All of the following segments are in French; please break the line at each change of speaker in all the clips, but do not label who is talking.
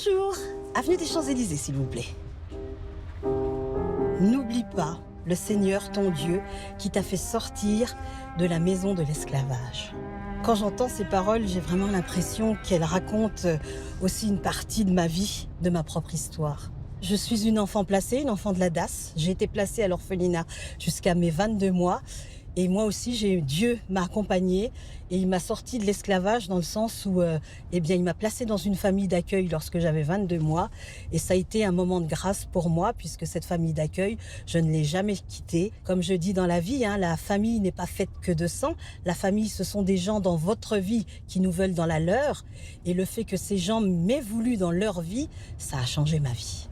Bonjour, avenue des Champs-Élysées s'il vous plaît. N'oublie pas le Seigneur ton Dieu qui t'a fait sortir de la maison de l'esclavage. Quand j'entends ces paroles, j'ai vraiment l'impression qu'elles racontent aussi une partie de ma vie, de ma propre histoire. Je suis une enfant placée, une enfant de la DAS. J'ai été placée à l'orphelinat jusqu'à mes 22 mois. Et moi aussi, Dieu m'a accompagnée et il m'a sortie de l'esclavage dans le sens où il m'a placée dans une famille d'accueil lorsque j'avais 22 mois. Et ça a été un moment de grâce pour moi puisque cette famille d'accueil, je ne l'ai jamais quittée. Comme je dis dans la vie, la famille n'est pas faite que de sang. La famille, ce sont des gens dans votre vie qui nous veulent dans la leur. Et le fait que ces gens m'aient voulu dans leur vie, ça a changé ma vie.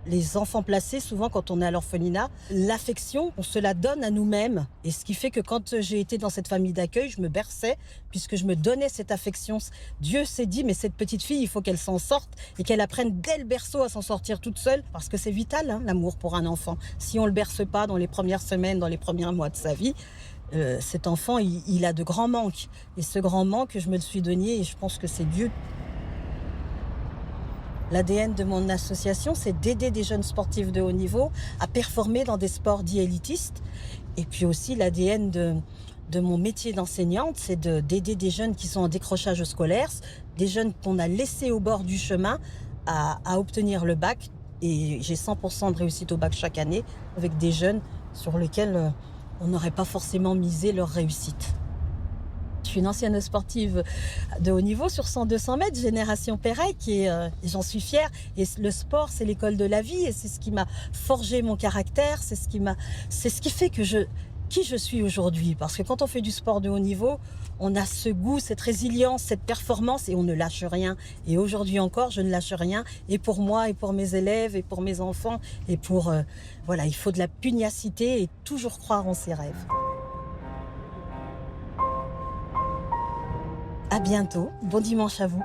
Les enfants placés, souvent quand on est à l'orphelinat, l'affection, on se la donne à nous-mêmes. Et ce qui fait que quand j'ai été dans cette famille d'accueil, je me berçais puisque je me donnais cette affection. Dieu s'est dit, mais cette petite fille, il faut qu'elle s'en sorte et qu'elle apprenne dès le berceau à s'en sortir toute seule. Parce que c'est vital, l'amour pour un enfant. Si on ne le berce pas dans les premières semaines, dans les premiers mois de sa vie, cet enfant, il a de grands manques. Et ce grand manque, je me le suis donné et je pense que c'est Dieu. L'ADN de mon association, c'est d'aider des jeunes sportifs de haut niveau à performer dans des sports dits élitistes. Et puis aussi l'ADN de mon métier d'enseignante, c'est d'aider des jeunes qui sont en décrochage scolaire, des jeunes qu'on a laissés au bord du chemin à obtenir le bac. Et j'ai 100% de réussite au bac chaque année avec des jeunes sur lesquels on n'aurait pas forcément misé leur réussite. Je suis une ancienne sportive de haut niveau sur 100-200 mètres, génération Pérec, et j'en suis fière. Et le sport, c'est l'école de la vie, et c'est ce qui m'a forgé mon caractère, c'est ce qui fait que qui je suis aujourd'hui. Parce que quand on fait du sport de haut niveau, on a ce goût, cette résilience, cette performance, et on ne lâche rien. Et aujourd'hui encore, je ne lâche rien, et pour moi, et pour mes élèves, et pour mes enfants, et pour... il faut de la pugnacité et toujours croire en ses rêves. À bientôt, bon dimanche à vous.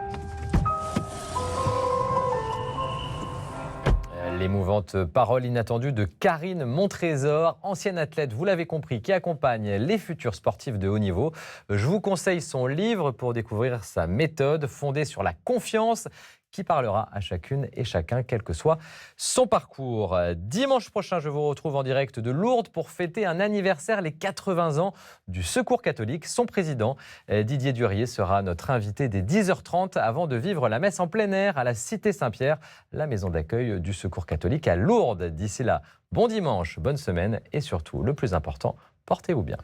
L'émouvante parole inattendue de Karine Montrésor, ancienne athlète, vous l'avez compris, qui accompagne les futurs sportifs de haut niveau. Je vous conseille son livre pour découvrir sa méthode fondée sur la confiance qui parlera à chacune et chacun, quel que soit son parcours. Dimanche prochain, je vous retrouve en direct de Lourdes pour fêter un anniversaire, les 80 ans du Secours catholique. Son président, Didier Durier, sera notre invité dès 10h30 avant de vivre la messe en plein air à la Cité Saint-Pierre, la maison d'accueil du Secours catholique à Lourdes. D'ici là, bon dimanche, bonne semaine et surtout, le plus important, portez-vous bien.